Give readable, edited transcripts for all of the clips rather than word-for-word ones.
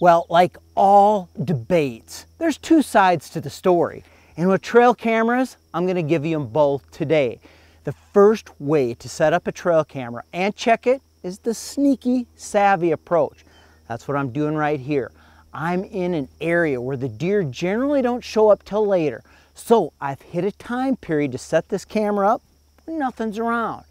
Well, like all debates, there's two sides to the story. And with trail cameras, I'm going to give you them both today. The first way to set up a trail camera and check it is the sneaky, savvy approach. That's what I'm doing right here. I'm in an area where the deer generally don't show up till later. So I've hit a time period to set this camera up when nothing's around.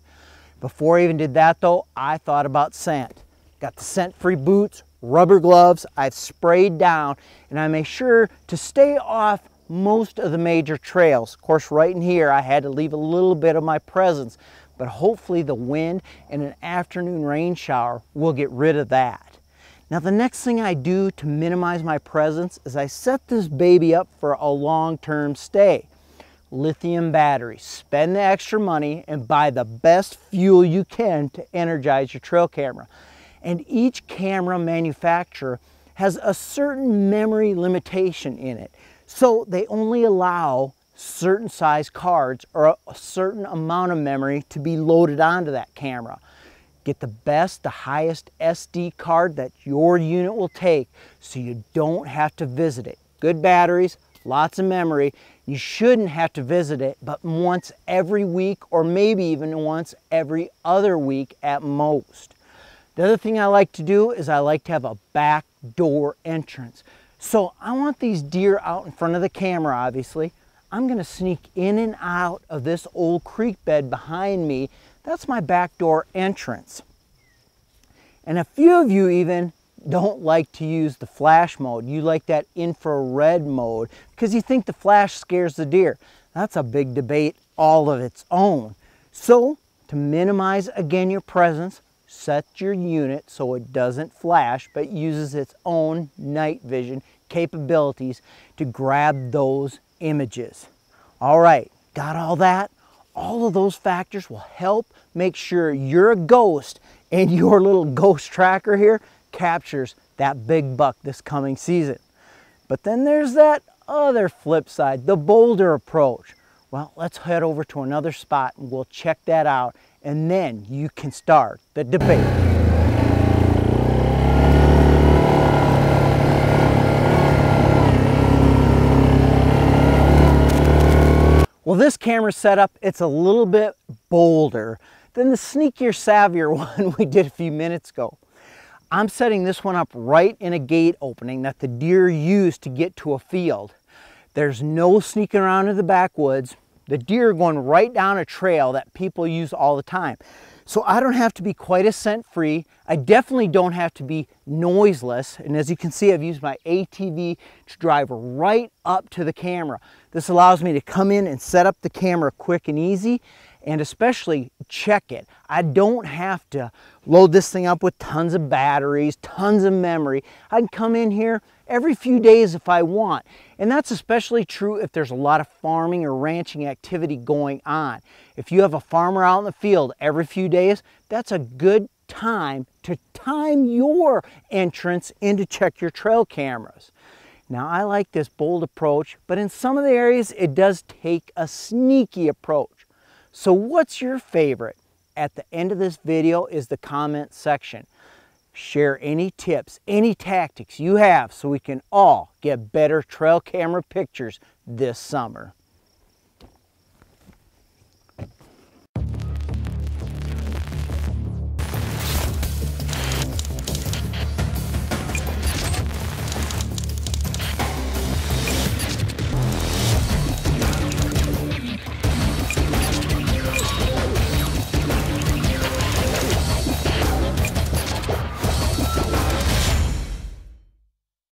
Before I even did that though, I thought about scent. Got the scent-free boots, rubber gloves, I've sprayed down, and I make sure to stay off most of the major trails. Of course, right in here, I had to leave a little bit of my presence, but hopefully the wind and an afternoon rain shower will get rid of that. Now, the next thing I do to minimize my presence is I set this baby up for a long-term stay. Lithium batteries. Spend the extra money and buy the best fuel you can to energize your trail camera. And each camera manufacturer has a certain memory limitation in it. So they only allow certain size cards or a certain amount of memory to be loaded onto that camera. Get the best, the highest SD card that your unit will take so you don't have to visit it. Good batteries, lots of memory. You shouldn't have to visit it but once every week or maybe even once every other week at most. The other thing I like to do is I like to have a back door entrance. So I want these deer out in front of the camera, obviously. I'm gonna sneak in and out of this old creek bed behind me. That's my back door entrance. And a few of you even don't like to use the flash mode. You like that infrared mode because you think the flash scares the deer. That's a big debate all of its own. So to minimize again your presence, set your unit so it doesn't flash but uses its own night vision capabilities to grab those images. All right, got all that? All of those factors will help make sure you're a ghost and your little ghost tracker here captures that big buck this coming season. But then there's that other flip side, the boulder approach. Well, let's head over to another spot and we'll check that out, and then you can start the debate. Well, this camera setup, it's a little bit bolder than the sneakier, savvier one we did a few minutes ago. I'm setting this one up right in a gate opening that the deer use to get to a field. There's no sneaking around in the backwoods. The deer are going right down a trail that people use all the time. So I don't have to be quite as scent free. I definitely don't have to be noiseless. And as you can see, I've used my ATV to drive right up to the camera. This allows me to come in and set up the camera quick and easy, and especially check it. I don't have to load this thing up with tons of batteries, tons of memory. I can come in here every few days if I want. And that's especially true if there's a lot of farming or ranching activity going on. If you have a farmer out in the field every few days, that's a good time to time your entrance in to check your trail cameras. Now, I like this bold approach, but in some of the areas it does take a sneaky approach. So what's your favorite? At the end of this video is the comment section. Share any tips, any tactics you have so we can all get better trail camera pictures this summer.